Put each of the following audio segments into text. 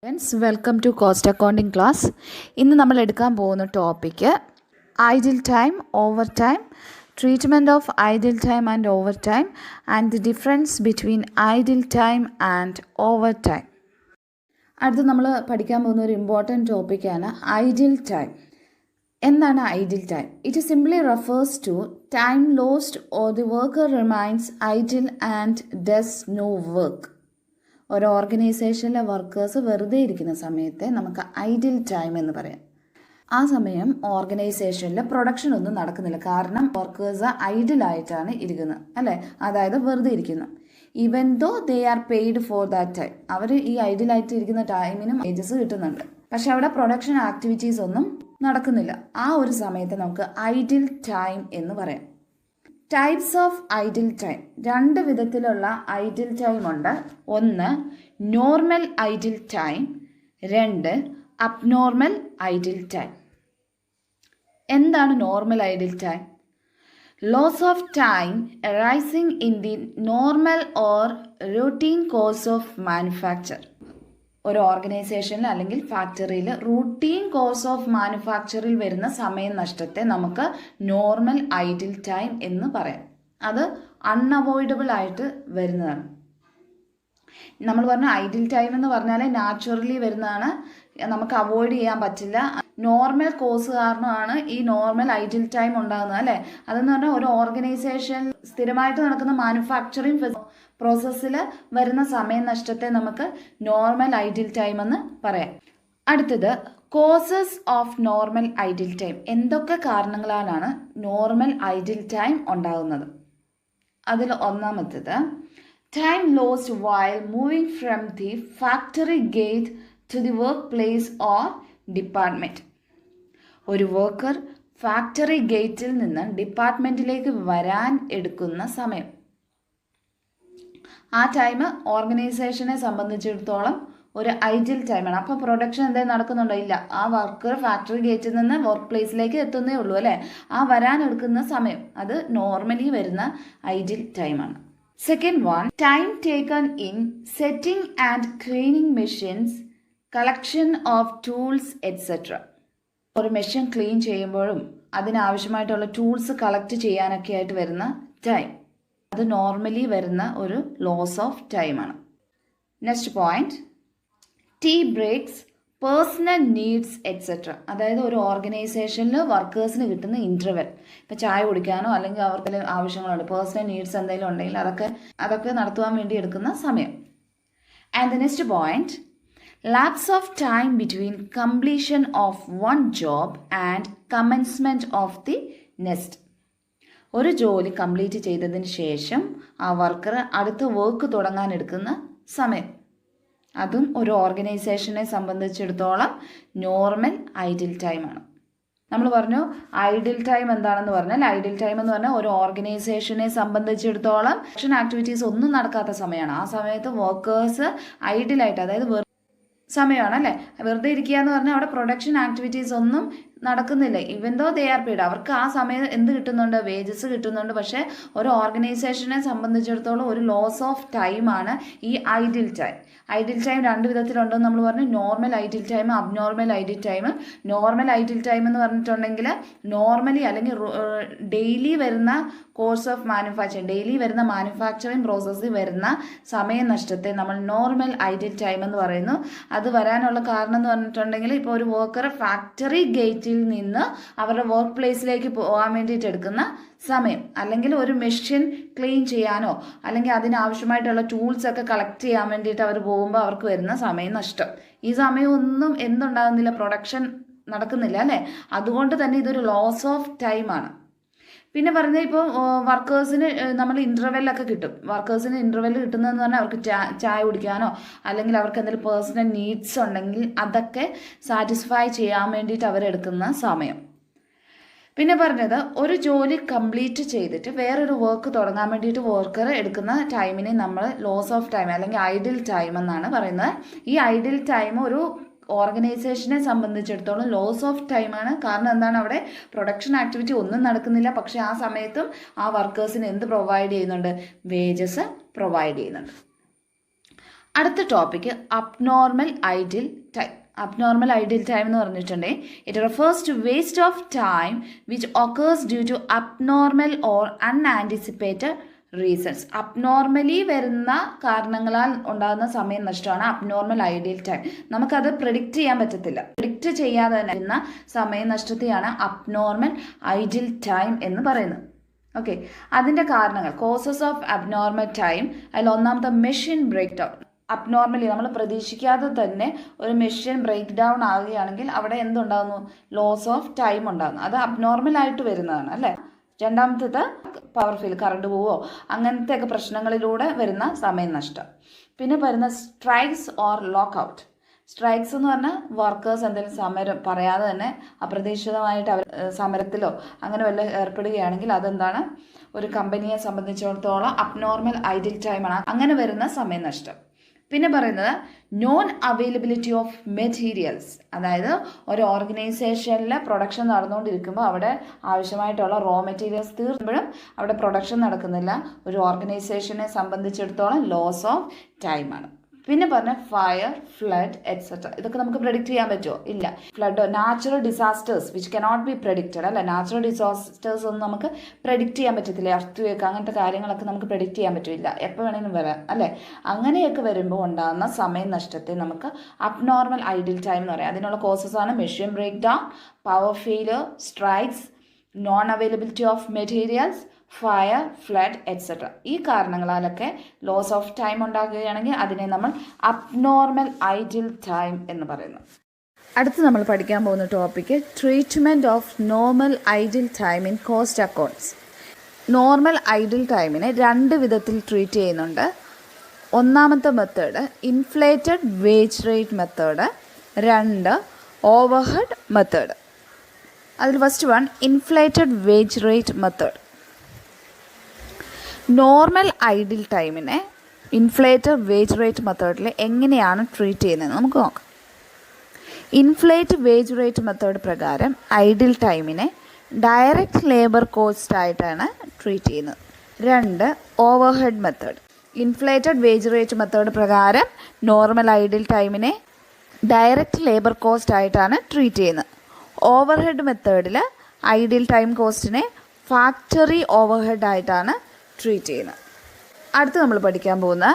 Friends, welcome to cost accounting class. ഇന്ന് നമ്മൾ എടുക്കാൻ പോകുന്ന topic idle time, overtime, treatment of idle time and overtime and the difference between idle time and overtime. അടുത്ത് നമ്മൾ പഠിക്കാൻ പോകുന്ന ഒരു ഇമ്പോർട്ടൻറ്റ് ടോപ്പിക്കാണ് ഐഡിൽ ടൈം. എന്താണ് idle time? It simply refers to time lost or the worker remains idle and does no work. ഒരു ഓർഗനൈസേഷനിലെ workers വെറുതെ ഇരിക്കുന്ന സമയത്തെ നമുക്ക് ഐഡിൽ ടൈം എന്ന് പറയാം. ആ സമയം ഓർഗനൈസേഷനിൽ പ്രൊഡക്ഷൻ ഒന്നും നടക്കുന്നില്ല, കാരണം വർക്കേഴ്സ് ഐഡിലായിട്ടാണ് ഇരിക്കുന്നത്, അല്ലേ? അതായത് വെറുതെ ഇരിക്കുന്നു. Even though they are paid for that time. അവർ ഈ ഐഡിലായിട്ട് ഇരിക്കുന്ന ടൈമിനും വേജസ് കിട്ടുന്നുണ്ട്, പക്ഷെ അവിടെ പ്രൊഡക്ഷൻ ആക്ടിവിറ്റീസ് ഒന്നും നടക്കുന്നില്ല. ആ ഒരു സമയത്ത് നമുക്ക് ഐഡിൽ ടൈം എന്ന് പറയാം. ടൈപ്സ് ഓഫ് ഐഡിൽ ടൈം, രണ്ട് വിധത്തിലുള്ള ഐഡിൽ ടൈം ഉണ്ട്. ഒന്ന് നോർമൽ ഐഡിൽ ടൈം, രണ്ട് അബ്നോർമൽ ഐഡിൽ ടൈം. എന്താണ് normal idle time? Loss of time arising in the normal or routine course of manufacture. ഒരു ഓർഗനൈസേഷനിൽ അല്ലെങ്കിൽ ഫാക്ടറിയിൽ റൂട്ടീൻ കോഴ്സ് ഓഫ് മാനുഫാക്ചറിൽ വരുന്ന സമയ നഷ്ടത്തെ നമുക്ക് നോർമൽ ഐഡിൽ ടൈം എന്ന് പറയാം. അത് അൺഅവോയ്ഡബിൾ ആയിട്ട് വരുന്നതാണ്. നമ്മൾ പറഞ്ഞ ഐഡിൽ ടൈം എന്ന് പറഞ്ഞാൽ നാച്ചുറലി വരുന്നതാണ്, നമുക്ക് അവോയ്ഡ് ചെയ്യാൻ പറ്റില്ല. നോർമൽ കോഴ്സ് കാരണമാണ് ഈ നോർമൽ ഐഡിൽ ടൈം ഉണ്ടാകുന്നത്, അല്ലേ? അതെന്ന് പറഞ്ഞാൽ ഒരു ഓർഗനൈസേഷൻ സ്ഥിരമായിട്ട് നടക്കുന്ന മാനുഫാക്ചറിങ് പ്രോസസ്സിൽ വരുന്ന സമയ നഷ്ടത്തെ നമുക്ക് നോർമൽ ഐഡിൽ ടൈം എന്ന് പറയാം. അടുത്തത് causes of normal idle time. എന്തൊക്കെ കാരണങ്ങളാലാണ് നോർമൽ ഐഡിൽ ടൈം ഉണ്ടാകുന്നത്? അതിൽ ഒന്നാമത്തേത് time lost while moving from the factory gate to the work place or department. ഒരു വർക്കർ ഫാക്ടറി ഗേറ്റിൽ നിന്ന് ഡിപ്പാർട്ട്മെൻറ്റിലേക്ക് വരാൻ എടുക്കുന്ന സമയം, ആ ടൈം ഓർഗനൈസേഷനെ സംബന്ധിച്ചിടത്തോളം ഒരു ഐഡിൽ ടൈമാണ്. അപ്പോൾ പ്രൊഡക്ഷൻ എന്തെങ്കിലും നടക്കുന്നുണ്ടോ? ഇല്ല. ആ വർക്കർ ഫാക്ടറി ഗേറ്റിൽ നിന്ന് വർക്ക് പ്ലേസിലേക്ക് എത്തുന്നേ ഉള്ളൂ, അല്ലേ? ആ വരാൻ എടുക്കുന്ന സമയം അത് നോർമലി വരുന്ന ഐഡിൽ ടൈമാണ്. Second one, time taken in setting and cleaning machines, collection of tools et cetera. ഒരു മെഷീൻ ക്ലീൻ ചെയ്യുമ്പോഴും അതിനാവശ്യമായിട്ടുള്ള ടൂൾസ് കളക്ട് ചെയ്യാനൊക്കെ ആയിട്ട് വരുന്ന ടൈം, അത് നോർമലി വരുന്ന ഒരു ലോസ് ഓഫ് ടൈമാണ്. Next point, tea breaks, personal needs etcetera. അതായത് ഒരു ഓർഗനൈസേഷനിൽ വർക്കേഴ്സിന് കിട്ടുന്ന ഇൻ്റർവെൽ, ഇപ്പോൾ ചായ കുടിക്കാനോ അല്ലെങ്കിൽ അവർക്ക് ആവശ്യങ്ങളുണ്ട്, പേഴ്സണൽ നീഡ്സ് എന്തെങ്കിലും ഉണ്ടെങ്കിൽ അതൊക്കെ നടത്തുവാൻ വേണ്ടി എടുക്കുന്ന സമയം. And the next point, lapse of time between completion of one job and commencement of the next. ഒരു ജോലി കംപ്ലീറ്റ് ചെയ്തതിന് ശേഷം ആ വർക്കർ അടുത്ത വർക്ക് തുടങ്ങാൻ എടുക്കുന്ന സമയം, അതും ഒരു ഓർഗനൈസേഷനെ സംബന്ധിച്ചിടത്തോളം നോർമൽ ഐഡിൽ ടൈമാണ്. നമ്മൾ പറഞ്ഞു ഐഡിൽ ടൈം എന്താണെന്ന് പറഞ്ഞാൽ, ഐഡിൽ ടൈം എന്ന് പറഞ്ഞാൽ ഒരു ഓർഗനൈസേഷനെ സംബന്ധിച്ചിടത്തോളം പ്രൊഡക്ഷൻ ആക്ടിവിറ്റീസ് ഒന്നും നടക്കാത്ത സമയമാണ്. ആ സമയത്ത് വർക്കേഴ്സ് ഐഡിലായിട്ട്, അതായത് സമയമാണ്, അല്ലേ? വെറുതെ ഇരിക്കുക എന്ന് പറഞ്ഞാൽ അവിടെ പ്രൊഡക്ഷൻ ആക്ടിവിറ്റീസ് ഒന്നും നടക്കുന്നില്ല. Even though they are paid, അവർക്ക് ആ സമയം എന്ത് കിട്ടുന്നുണ്ട്? വേജസ് കിട്ടുന്നുണ്ട്. പക്ഷേ ഒരു ഓർഗനൈസേഷനെ സംബന്ധിച്ചിടത്തോളം ഒരു ലോസ് ഓഫ് ടൈമാണ് ഈ ഐഡിൽ ടൈം. ഐഡിൽ ടൈം രണ്ട് വിധത്തിലുണ്ടെന്ന് നമ്മൾ പറഞ്ഞു, normal idle time, abnormal idle time. Normal idle time എന്ന് പറഞ്ഞിട്ടുണ്ടെങ്കിൽ നോർമലി അല്ലെങ്കിൽ ഡെയിലി വരുന്ന കോഴ്സ് ഓഫ് മാനുഫാക്ചറിങ്, ഡെയിലി വരുന്ന മാനുഫാക്ചറിങ് പ്രോസസ്സിൽ വരുന്ന സമയ നഷ്ടത്തെ നമ്മൾ നോർമൽ ഐഡിൽ ടൈം എന്ന് പറയുന്നു. അത് വരാനുള്ള കാരണം എന്ന് പറഞ്ഞിട്ടുണ്ടെങ്കിൽ, ഇപ്പോൾ ഒരു വർക്കർ ഫാക്ടറി ഗേറ്റിൽ നിന്ന് അവരുടെ വർക്ക് പ്ലേസിലേക്ക് പോകാൻ വേണ്ടിയിട്ട് എടുക്കുന്ന സമയം, അല്ലെങ്കിൽ ഒരു മെഷീൻ ക്ലീൻ ചെയ്യാനോ അല്ലെങ്കിൽ അതിനാവശ്യമായിട്ടുള്ള ടൂൾസ് ഒക്കെ കളക്ട് ചെയ്യാൻ വേണ്ടിയിട്ട് അവർ പോകുമ്പോൾ അവർക്ക് വരുന്ന സമയം നഷ്ടം. ഈ സമയമൊന്നും എന്തുണ്ടാകുന്നില്ല? പ്രൊഡക്ഷൻ നടക്കുന്നില്ല, അല്ലേ? അതുകൊണ്ട് തന്നെ ഇതൊരു ലോസ് ഓഫ് ടൈമാണ്. പിന്നെ പറഞ്ഞാൽ ഇപ്പോൾ വർക്കേഴ്സിന് നമ്മൾ ഇൻ്റർവെല്ലൊക്കെ കിട്ടും. വർക്കേഴ്സിന് ഇൻ്റർവെൽ കിട്ടുന്നതെന്ന് പറഞ്ഞാൽ അവർക്ക് ചായ കുടിക്കാനോ അല്ലെങ്കിൽ അവർക്ക് എന്തെങ്കിലും പേഴ്സണൽ നീഡ്സ് ഉണ്ടെങ്കിൽ അതൊക്കെ സാറ്റിസ്ഫൈ ചെയ്യാൻ വേണ്ടിയിട്ട് അവരെടുക്കുന്ന സമയം. പിന്നെ പറഞ്ഞത് ഒരു ജോലി കംപ്ലീറ്റ് ചെയ്തിട്ട് വേറൊരു വർക്ക് തുടങ്ങാൻ വേണ്ടിയിട്ട് വർക്കർ എടുക്കുന്ന ടൈമിനെ നമ്മൾ ലോസ് ഓഫ് ടൈം അല്ലെങ്കിൽ ഐഡിൽ ടൈം എന്നാണ് പറയുന്നത്. ഈ ഐഡിൽ ടൈം ഒരു ഓർഗനൈസേഷനെ സംബന്ധിച്ചിടത്തോളം ലോസ് ഓഫ് ടൈമാണ്. കാരണം എന്താണ്? അവിടെ പ്രൊഡക്ഷൻ ആക്ടിവിറ്റി ഒന്നും നടക്കുന്നില്ല, പക്ഷേ ആ സമയത്തും ആ വർക്കേഴ്സിന് എന്ത് പ്രൊവൈഡ് ചെയ്യുന്നുണ്ട്? വേജസ് പ്രൊവൈഡ് ചെയ്യുന്നുണ്ട്. അടുത്ത topic abnormal idle time. Abnormal idle time എന്ന് പറഞ്ഞിട്ടുണ്ടെങ്കിൽ it refers to waste of time which occurs due to abnormal or unanticipated reasons. Abnormally വരുന്ന കാരണങ്ങളാൽ ഉണ്ടാകുന്ന സമയം നഷ്ടമാണ് അബ്നോർമൽ ഐഡിയൽ ടൈം. നമുക്കത് പ്രെഡിക്റ്റ് ചെയ്യാൻ പറ്റത്തില്ല. പ്രെഡിക്റ്റ് ചെയ്യാതെ തന്നെ വരുന്ന സമയനഷ്ടത്തെയാണ് അബ്നോർമൽ ഐഡിയൽ ടൈം എന്ന് പറയുന്നത്. ഓക്കെ, അതിൻ്റെ കാരണങ്ങൾ, കോസസ് ഓഫ് അബ്നോർമൽ ടൈം. അതിൽ ഒന്നാമത്തെ മെഷീൻ ബ്രേക്ക് ഡൗൺ. അബ്നോർമലി നമ്മൾ പ്രതീക്ഷിക്കാതെ തന്നെ ഒരു മെഷീൻ ബ്രേക്ക് ഡൗൺ ആവുകയാണെങ്കിൽ അവിടെ എന്തുണ്ടാകുന്നു? ലോസ് ഓഫ് ടൈം ഉണ്ടാകുന്നു. അത് അബ്നോർമലായിട്ട് വരുന്നതാണ് അല്ലേ. രണ്ടാമത്തേത് പവർ ഫെയിൽ, കറണ്ട് പോവോ അങ്ങനത്തെ ഒക്കെ പ്രശ്നങ്ങളിലൂടെ വരുന്ന സമയം നഷ്ടം. പിന്നെ വരുന്ന strikes or lock out. Strikes എന്ന് പറഞ്ഞാൽ വർക്കേഴ്സ് എന്തെങ്കിലും സമരം പറയാതെ തന്നെ അപ്രതീക്ഷിതമായിട്ട് അവർ സമരത്തിലോ അങ്ങനെ വല്ല ഏർപ്പെടുകയാണെങ്കിൽ അതെന്താണ്, ഒരു കമ്പനിയെ സംബന്ധിച്ചിടത്തോളം അബ്നോർമൽ ഐഡിൽ ടൈമാണ്. അങ്ങനെ വരുന്ന സമയം നഷ്ടം. പിന്നെ പറയുന്നത് നോൺ അവൈലബിലിറ്റി ഓഫ് മെറ്റീരിയൽസ്. അതായത് ഒരു ഓർഗനൈസേഷനിൽ പ്രൊഡക്ഷൻ നടന്നുകൊണ്ടിരിക്കുമ്പോൾ അവിടെ ആവശ്യമായിട്ടുള്ള റോ മെറ്റീരിയൽസ് തീർന്നുമ്പോഴും അവിടെ പ്രൊഡക്ഷൻ നടക്കുന്നില്ല. ഒരു ഓർഗനൈസേഷനെ സംബന്ധിച്ചിടത്തോളം ലോസ് ഓഫ് ടൈമാണ്. പിന്നെ പറഞ്ഞ ഫയർ, ഫ്ലഡ് എക്സെട്ര. ഇതൊക്കെ നമുക്ക് പ്രെഡിക്റ്റ് ചെയ്യാൻ പറ്റുമോ? ഇല്ല. Flood, natural disasters which cannot be predicted അല്ല. നാച്ചുറൽ ഡിസാസ്റ്റേഴ്സ് ഒന്നും നമുക്ക് പ്രെഡിക്റ്റ് ചെയ്യാൻ പറ്റത്തില്ല. എർത്ത് അങ്ങനത്തെ കാര്യങ്ങളൊക്കെ നമുക്ക് പ്രെഡിക്റ്റ് ചെയ്യാൻ പറ്റില്ല, എപ്പോൾ വേണമെങ്കിലും വരാം അല്ലേ. അങ്ങനെയൊക്കെ വരുമ്പോൾ ഉണ്ടാകുന്ന സമയ നഷ്ടത്തെ നമുക്ക് അബ്നോർമൽ ഐഡിൽ ടൈം എന്ന് പറയാം. അതിനുള്ള കോസസ് ആണ് machine breakdown, power failure, strikes, non availability of materials, fire, flood etcetera. ഈ കാരണങ്ങളാലൊക്കെ ലോസ് ഓഫ് ടൈം ഉണ്ടാകുകയാണെങ്കിൽ അതിനെ നമ്മൾ അബ്നോർമൽ ഐഡിൽ ടൈം എന്ന് പറയുന്നു. അടുത്ത് നമ്മൾ പഠിക്കാൻ പോകുന്ന topic treatment of normal idle time in cost accounts. Normal idle ടൈമിനെ രണ്ട് വിധത്തിൽ ട്രീറ്റ് ചെയ്യുന്നുണ്ട്. ഒന്നാമത്തെ method inflated wage rate method, രണ്ട് ഓവർഹെഡ് മെത്തേഡ്. അതിൽ first one inflated wage rate method. Normal idle ടൈമിനെ ഇൻഫ്ലേറ്റഡ് വേജ് റേറ്റ് മെത്തേഡിൽ എങ്ങനെയാണ് ട്രീറ്റ് ചെയ്യുന്നത് നമുക്ക് നോക്കാം. ഇൻഫ്ലേറ്റ് വേജ് റേറ്റ് മെത്തേഡ് പ്രകാരം ഐഡിൽ ടൈമിനെ ഡയറക്റ്റ് ലേബർ കോസ്റ്റ് ആയിട്ടാണ് ട്രീറ്റ് ചെയ്യുന്നത്. രണ്ട് overhead method. Inflated wage rate method പ്രകാരം നോർമൽ ഐഡിൽ ടൈമിനെ ഡയറക്റ്റ് ലേബർ കോസ്റ്റ് ആയിട്ടാണ് ട്രീറ്റ് ചെയ്യുന്നത്. ഓവർഹെഡ് മെത്തേഡിൽ ഐഡിൽ ടൈം കോസ്റ്റിനെ ഫാക്ടറി ഓവർഹെഡ് ആയിട്ടാണ് ട്രീറ്റ് ചെയ്യുന്നത്. അടുത്ത് നമ്മൾ പഠിക്കാൻ പോകുന്ന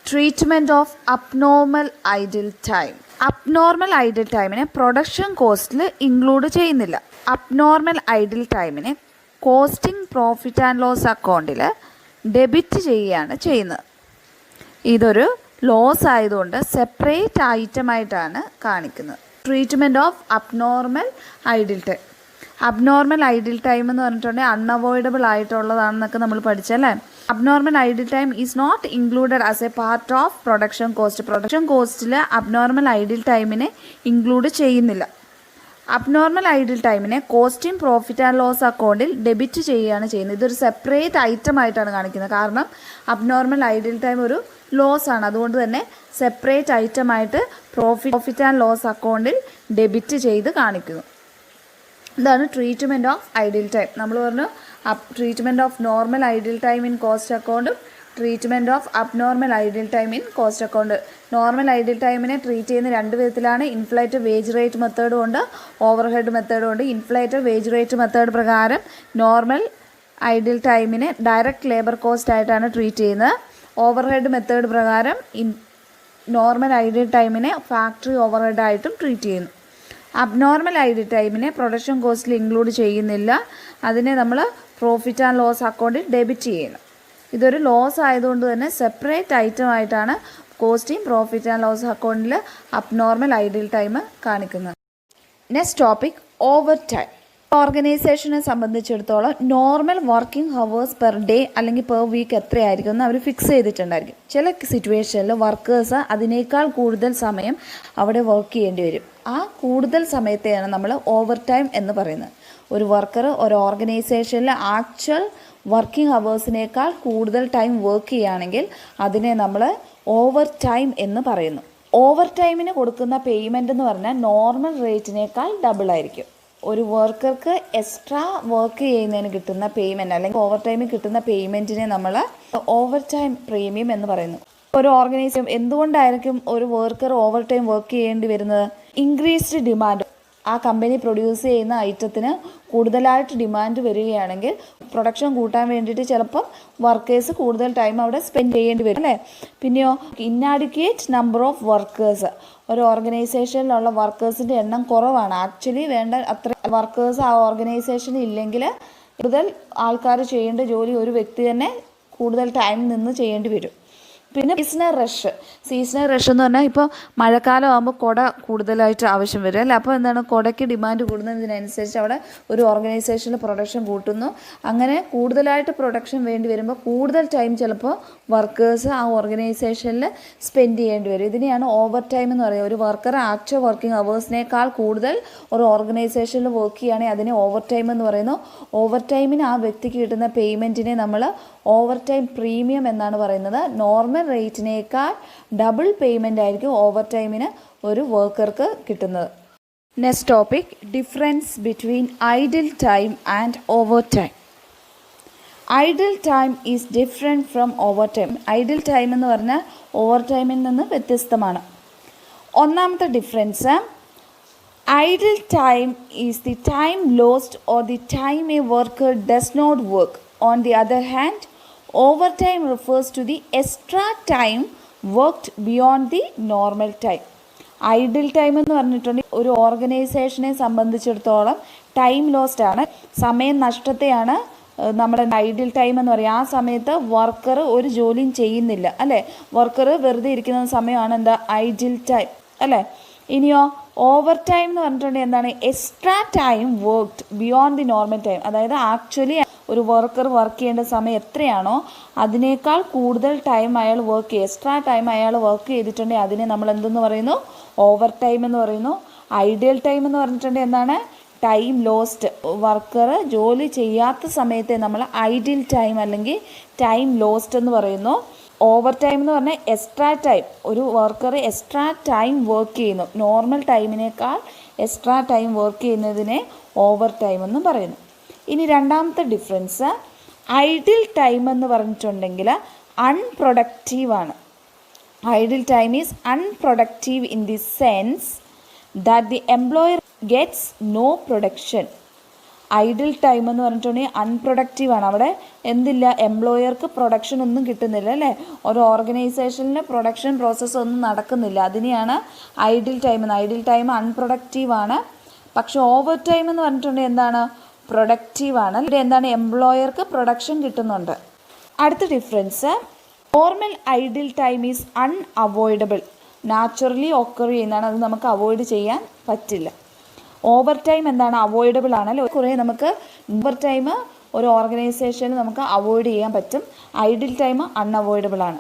treatment of abnormal idle time. Abnormal idle ടൈമിനെ പ്രൊഡക്ഷൻ കോസ്റ്റിൽ ഇൻക്ലൂഡ് ചെയ്യുന്നില്ല. അബ്നോർമൽ ഐഡിൽ ടൈമിനെ കോസ്റ്റിംഗ് പ്രോഫിറ്റ് ആൻഡ് ലോസ് അക്കൗണ്ടിൽ ഡെബിറ്റ് ചെയ്യുകയാണ് ചെയ്യുന്നത്. ഇതൊരു ലോസ് ആയതുകൊണ്ട് സെപ്പറേറ്റ് ഐറ്റമായിട്ടാണ് കാണിക്കുന്നത്. Treatment of abnormal idle time. Abnormal idle time എന്ന് പറഞ്ഞിട്ടുണ്ടെങ്കിൽ അൺഅവോയ്ഡബിൾ ആയിട്ടുള്ളതാണെന്നൊക്കെ നമ്മൾ പഠിച്ചല്ലേ. Abnormal idle time is not included as a part of production cost. Production കോസ്റ്റിൽ അബ്നോർമൽ ഐഡിൽ ടൈമിനെ ഇൻക്ലൂഡ് ചെയ്യുന്നില്ല. അബ്നോർമൽ ഐഡിൽ ടൈമിനെ കോസ്റ്റിംഗ് പ്രോഫിറ്റ് ആൻഡ് ലോസ് അക്കൗണ്ടിൽ ഡെബിറ്റ് ചെയ്യുകയാണ് ചെയ്യുന്നത്. ഇതൊരു സെപ്പറേറ്റ് ഐറ്റം ആയിട്ടാണ് കാണിക്കുന്നത്. കാരണം അബ്നോർമൽ ഐഡിൽ ടൈം ഒരു ലോസ് ആണ്. അതുകൊണ്ട് തന്നെ സെപ്പറേറ്റ് ഐറ്റമായിട്ട് പ്രോഫിറ്റ് ആൻഡ് ലോസ് അക്കൗണ്ടിൽ ഡെബിറ്റ് ചെയ്ത് കാണിക്കുന്നു. ഇതാണ് ട്രീറ്റ്മെൻറ്റ് ഓഫ് ഐഡിൽ ടൈം. നമ്മൾ പറഞ്ഞു treatment of normal idle time in cost അക്കൗണ്ടും treatment of abnormal idle time in cost account. Normal idle ടൈമിനെ treat ചെയ്യുന്ന രണ്ട് വിധത്തിലാണ്. ഇൻഫ്ലേറ്റഡ് വേജ് റേറ്റ് മെത്തേഡും ഉണ്ട്, ഓവർഹെഡ് മെത്തേഡും ഉണ്ട്. ഇൻഫ്ലേറ്റഡ് വേജ് റേറ്റ് മെത്തേഡ് പ്രകാരം നോർമൽ ഐഡിൽ ടൈമിനെ ഡയറക്റ്റ് ലേബർ കോസ്റ്റ് ആയിട്ടാണ് ട്രീറ്റ് ചെയ്യുന്നത്. ഓവർഹെഡ് മെത്തേഡ് പ്രകാരം നോർമൽ ഐഡിൽ ടൈമിനെ ഫാക്ടറി ഓവർഹെഡ് ആയിട്ടും ട്രീറ്റ് ചെയ്യുന്നു. അബ്നോർമൽ ഐഡിൽ ടൈമിനെ പ്രൊഡക്ഷൻ കോസ്റ്റിൽ ഇൻക്ലൂഡ് ചെയ്യുന്നില്ല. അതിനെ നമ്മൾ പ്രോഫിറ്റ് ആൻഡ് ലോസ് അക്കൗണ്ടിൽ ഡെബിറ്റ് ചെയ്യുന്നു. ഇതൊരു ലോസ് ആയതുകൊണ്ട് തന്നെ സെപ്പറേറ്റ് ഐറ്റം ആയിട്ടാണ് കോസ്റ്റിംഗ് പ്രോഫിറ്റ് ആൻഡ് ലോസ് അക്കൗണ്ടിൽ അബ്നോർമൽ ഐഡിൽ ടൈം കാണിക്കുന്നത്. Next topic overtime. ഓർഗനൈസേഷനെ സംബന്ധിച്ചിടത്തോളം normal working hours per day അല്ലെങ്കിൽ പെർ വീക്ക് എത്രയായിരിക്കും എന്ന് അവർ ഫിക്സ് ചെയ്തിട്ടുണ്ടായിരിക്കും. ചില സിറ്റുവേഷനിൽ വർക്കേഴ്സ് അതിനേക്കാൾ കൂടുതൽ സമയം അവിടെ വർക്ക് ചെയ്യേണ്ടി വരും. ആ കൂടുതൽ സമയത്തെയാണ് നമ്മൾ ഓവർ ടൈം എന്ന് പറയുന്നത്. ഒരു വർക്കർ ഒരു ഓർഗനൈസേഷനിൽ ആക്ച്വൽ വർക്കിംഗ് ഹവേഴ്സിനേക്കാൾ കൂടുതൽ ടൈം വർക്ക് ചെയ്യുകയാണെങ്കിൽ അതിനെ നമ്മൾ ഓവർ ടൈം എന്ന് പറയുന്നു. ഓവർ ടൈമിന് കൊടുക്കുന്ന പേയ്മെൻ്റ് എന്ന് പറഞ്ഞാൽ നോർമൽ റേറ്റിനേക്കാൾ ഡബിൾ ആയിരിക്കും. ഒരു വർക്കർക്ക് എക്സ്ട്രാ വർക്ക് ചെയ്യുന്നതിന് കിട്ടുന്ന പേയ്മെൻറ്റ് അല്ലെങ്കിൽ ഓവർ ടൈമിൽ കിട്ടുന്ന പേയ്മെൻറ്റിനെ നമ്മൾ ഓവർ ടൈം പ്രീമിയം എന്ന് പറയുന്നു. ഒരു ഓർഗനൈസേഷൻ എന്തുകൊണ്ടായിരിക്കും ഒരു വർക്കർ ഓവർ ടൈം വർക്ക് ചെയ്യേണ്ടി വരുന്നത്? Increased demand. ആ കമ്പനി പ്രൊഡ്യൂസ് ചെയ്യുന്ന ഐറ്റത്തിന് കൂടുതലായിട്ട് ഡിമാൻഡ് വരികയാണെങ്കിൽ പ്രൊഡക്ഷൻ കൂട്ടാൻ വേണ്ടിയിട്ട് ചിലപ്പം വർക്കേഴ്സ് കൂടുതൽ ടൈം അവിടെ സ്പെൻഡ് ചെയ്യേണ്ടി വരും അല്ലേ. പിന്നെയോ ഇന്നാഡിക്വേറ്റ് നമ്പർ ഓഫ് വർക്കേഴ്സ്. ഒരു ഓർഗനൈസേഷനിലുള്ള വർക്കേഴ്സിൻ്റെ എണ്ണം കുറവാണ്. ആക്ച്വലി വേണ്ട അത്ര വർക്കേഴ്സ് ആ ഓർഗനൈസേഷനിൽ ഇല്ലെങ്കിൽ കൂടുതൽ ആൾക്കാർ ചെയ്യേണ്ട ജോലി ഒരു വ്യക്തി തന്നെ കൂടുതൽ ടൈം നിന്ന് ചെയ്യേണ്ടി വരും. പിന്നെ സീസണൽ റഷ് എന്ന് പറഞ്ഞാൽ ഇപ്പോൾ മഴക്കാലം ആകുമ്പോൾ കുട കൂടുതലായിട്ട് ആവശ്യം വരും അല്ലേ. അപ്പോൾ എന്താണ്, കുടയ്ക്ക് ഡിമാൻഡ് കൂടുന്നതിനനുസരിച്ച് അവിടെ ഒരു ഓർഗനൈസേഷനിൽ പ്രൊഡക്ഷൻ കൂട്ടുന്നു. അങ്ങനെ കൂടുതലായിട്ട് പ്രൊഡക്ഷൻ വേണ്ടി വരുമ്പോൾ കൂടുതൽ ടൈം ചിലപ്പോൾ വർക്കേഴ്സ് ആ ഓർഗനൈസേഷനിൽ സ്പെൻഡ് ചെയ്യേണ്ടി വരും. ഇതിനെയാണ് ഓവർ ടൈം എന്ന് പറയുക. ഒരു വർക്കർ ആക്ച്വൽ വർക്കിംഗ് അവേഴ്സിനേക്കാൾ കൂടുതൽ ഒരു ഓർഗനൈസേഷനിൽ വർക്ക് ചെയ്യുകയാണെങ്കിൽ അതിനെ ഓവർ ടൈം എന്ന് പറയുന്നു. ഓവർ ടൈമിന് ആ വ്യക്തിക്ക് കിട്ടുന്ന പേയ്മെൻറ്റിനെ നമ്മൾ ഓവർ ടൈം പ്രീമിയം എന്നാണ് പറയുന്നത്. നോർമൽ റേറ്റിനേക്കാൾ ഡബിൾ പേയ്മെൻ്റ് ആയിരിക്കും ഓവർ ടൈമിന് ഒരു വർക്കർക്ക് കിട്ടുന്നത്. Next topic, difference between idle time and overtime. Idle time is different from overtime. Idle time എന്ന് പറഞ്ഞാൽ ഓവർ ടൈമിൽ നിന്ന് വ്യത്യസ്തമാണ്. ഒന്നാമത്തെ difference, idle time is the time lost or the time a worker does not work. On the other hand, overtime refers to the extra time worked beyond the normal time. Idle time എന്ന് പറഞ്ഞിട്ടുണ്ടെങ്കിൽ ഒരു ഓർഗനൈസേഷനെ സംബന്ധിച്ചിടത്തോളം time lost ആണ്, സമയം നഷ്ടത്തെയാണ് നമ്മുടെ idle time എന്ന് പറയുക. ആ സമയത്ത് വർക്കർ ഒരു ജോലിയും ചെയ്യുന്നില്ല അല്ലേ. വർക്കർ വെറുതെ ഇരിക്കുന്ന സമയമാണ് എന്താ, ഐഡിൽ ടൈം അല്ലേ. ഇനിയോ ഓവർ ടൈം എന്ന് പറഞ്ഞിട്ടുണ്ടെങ്കിൽ എന്താണ്, extra time worked beyond the normal time. അതായത് ആക്ച്വലി ഒരു വർക്കർ വർക്ക് ചെയ്യേണ്ട സമയം എത്രയാണോ അതിനേക്കാൾ കൂടുതൽ ടൈം അയാൾ വർക്ക് ചെയ്യും. എക്സ്ട്രാ ടൈം അയാൾ വർക്ക് ചെയ്തിട്ടുണ്ടെങ്കിൽ അതിനെ നമ്മൾ എന്തെന്ന് പറയുന്നു, ഓവർ ടൈം എന്ന് പറയുന്നു. ഐഡിയൽ ടൈം എന്ന് പറഞ്ഞിട്ടുണ്ടെങ്കിൽ എന്താണ്, ടൈം ലോസ്റ്റ്. വർക്കർ ജോലി ചെയ്യാത്ത സമയത്തെ നമ്മൾ ഐഡിയൽ ടൈം അല്ലെങ്കിൽ ടൈം ലോസ്റ്റ് എന്ന് പറയുന്നു. ഓവർ ടൈം എന്ന് പറഞ്ഞാൽ എക്സ്ട്രാ ടൈം. ഒരു വർക്കർ എക്സ്ട്രാ ടൈം വർക്ക് ചെയ്യുന്നു, നോർമൽ ടൈമിനേക്കാൾ എക്സ്ട്രാ ടൈം വർക്ക് ചെയ്യുന്നതിനെ ഓവർ ടൈം എന്ന് പറയുന്നു. ഇനി രണ്ടാമത്തെ ഡിഫറൻസ്, ഐഡിൽ ടൈം എന്ന് പറഞ്ഞിട്ടുണ്ടെങ്കിൽ അൺപ്രൊഡക്റ്റീവാണ്. Idle time is unproductive in the sense that the employer gets no production. ഐഡിൽ ടൈം എന്ന് പറഞ്ഞിട്ടുണ്ടെങ്കിൽ അൺപ്രൊഡക്റ്റീവാണ്. അവിടെ എന്തില്ല, എംപ്ലോയർക്ക് പ്രൊഡക്ഷൻ ഒന്നും കിട്ടുന്നില്ല അല്ലേ. ഒരു ഓർഗനൈസേഷനിൽ പ്രൊഡക്ഷൻ പ്രോസസ്സ് ഒന്നും നടക്കുന്നില്ല. അതിനെയാണ് ഐഡിൽ ടൈം എന്ന്. ഐഡിൽ ടൈം അൺപ്രൊഡക്റ്റീവാണ്. പക്ഷെ ഓവർ ടൈം എന്ന് പറഞ്ഞിട്ടുണ്ടെങ്കിൽ എന്താണ്, പ്രൊഡക്റ്റീവാണ്. ഇവിടെ എന്താണ്, എംപ്ലോയർക്ക് പ്രൊഡക്ഷൻ കിട്ടുന്നുണ്ട്. അടുത്ത difference, normal idle time is unavoidable. Naturally occur ചെയ്യുന്നതാണ്, അത് നമുക്ക് അവോയ്ഡ് ചെയ്യാൻ പറ്റില്ല. ഓവർ ടൈം എന്താണ്, അവോയ്ഡബിൾ ആണല്ലോ. കുറേ നമുക്ക് ഓവർ ടൈം ഒരു ഓർഗനൈസേഷനിൽ നമുക്ക് അവോയ്ഡ് ചെയ്യാൻ പറ്റും. ഐഡിൽ ടൈം അൺഅവോയ്ഡബിൾ ആണ്.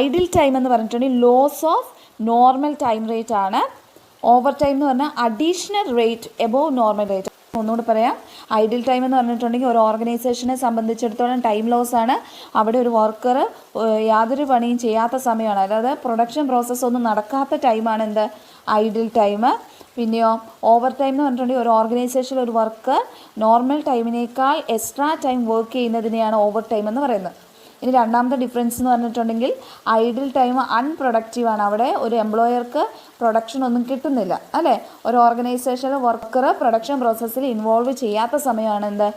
ഐഡിൽ ടൈം എന്ന് പറഞ്ഞിട്ടുണ്ടെങ്കിൽ loss of normal time rate ആണ്. ഓവർ ടൈം എന്ന് പറഞ്ഞാൽ additional rate above normal rate. ഒന്നുകൂടി പറയാം, ഐഡിൽ ടൈം എന്ന് പറഞ്ഞിട്ടുണ്ടെങ്കിൽ ഒരു ഓർഗനൈസേഷനെ സംബന്ധിച്ചിടത്തോളം ടൈം ലോസ് ആണ്. അവിടെ ഒരു വർക്കർ യാതൊരു പണിയും ചെയ്യാത്ത സമയമാണ്, അതായത് പ്രൊഡക്ഷൻ പ്രോസസ്സ് ഒന്നും നടക്കാത്ത ടൈമാണ് എന്ത്, ഐഡിൽ ടൈം. പിന്നെയോ ഓവർ ടൈം എന്ന് പറഞ്ഞിട്ടുണ്ടെങ്കിൽ ഒരു ഓർഗനൈസേഷനിൽ ഒരു വർക്ക് നോർമൽ ടൈമിനേക്കാൾ എക്സ്ട്രാ ടൈം വർക്ക് ചെയ്യുന്നതിനെയാണ് ഓവർ ടൈം എന്ന് പറയുന്നത്. ഇനി രണ്ടാമത്തെ ഡിഫറൻസ് എന്ന് പറഞ്ഞിട്ടുണ്ടെങ്കിൽ ഐഡിൽ ടൈം അൺപ്രൊഡക്റ്റീവാണ്. അവിടെ ഒരു എംപ്ലോയർക്ക് പ്രൊഡക്ഷൻ ഒന്നും കിട്ടുന്നില്ല അല്ലേ. ഒരു ഓർഗനൈസേഷനിൽ വർക്കർ പ്രൊഡക്ഷൻ പ്രോസസ്സിൽ ഇൻവോൾവ് ചെയ്യാത്ത സമയമാണ് എന്ത്,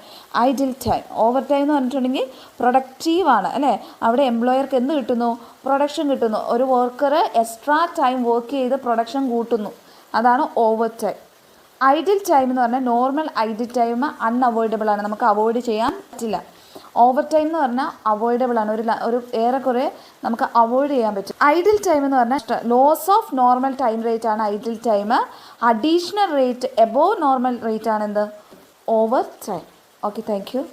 ഐഡിൽ ടൈം. ഓവർ ടൈം എന്ന് പറഞ്ഞിട്ടുണ്ടെങ്കിൽ പ്രൊഡക്റ്റീവാണ് അല്ലേ. അവിടെ എംപ്ലോയർക്ക് എന്ത് കിട്ടുന്നു, പ്രൊഡക്ഷൻ കിട്ടുന്നു. ഒരു വർക്കർ എക്സ്ട്രാ ടൈം വർക്ക് ചെയ്ത് പ്രൊഡക്ഷൻ കൂട്ടുന്നു, അതാണ് ഓവർ ടൈം. ഐഡിൽ ടൈം എന്ന് പറഞ്ഞാൽ നോർമൽ ഐഡിൽ ടൈം അൺഅവോയ്ഡബിൾ ആണ്, നമുക്ക് അവോയ്ഡ് ചെയ്യാൻ പറ്റില്ല. ഓവർ ടൈം എന്ന് പറഞ്ഞാൽ അവോയ്ഡബിൾ ആണ്, ഒരു ഏറെക്കുറെ നമുക്ക് അവോയ്ഡ് ചെയ്യാൻ പറ്റും. ഐഡിൽ ടൈം എന്ന് പറഞ്ഞാൽ loss of normal time rate ആണ് idle time. Additional rate above normal rate ആണ് എന്ത്, overtime. Okay, thank U.